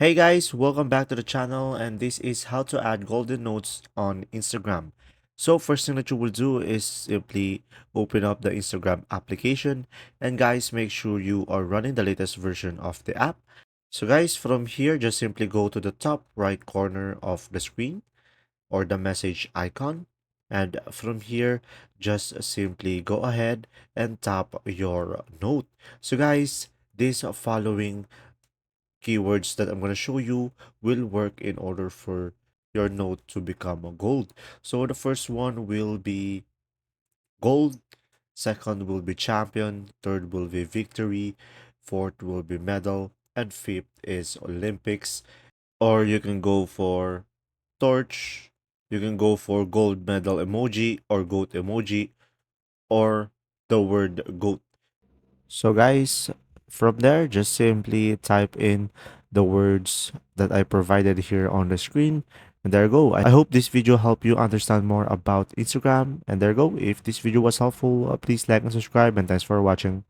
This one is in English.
Hey guys, welcome back to the channel, and this is how to add golden notes on Instagram. So first thing that you will do is simply open up the Instagram application, and guys, make sure you are running the latest version of the app. So guys, from here just simply go to the top right corner of the screen or the message icon, and from here just simply go ahead and tap your note. So guys, this following keywords that I'm going to show you will work in order for your note to become a gold. So the first one will be gold, second will be champion, third will be victory, fourth will be medal, and fifth is Olympics. Or you can go for torch, you can go for gold medal emoji or goat emoji or the word goat. So guys, from there, just simply type in the words that I provided here on the screen. And there you go. I hope this video helped you understand more about Instagram. And there you go. If this video was helpful, please like and subscribe. And thanks for watching.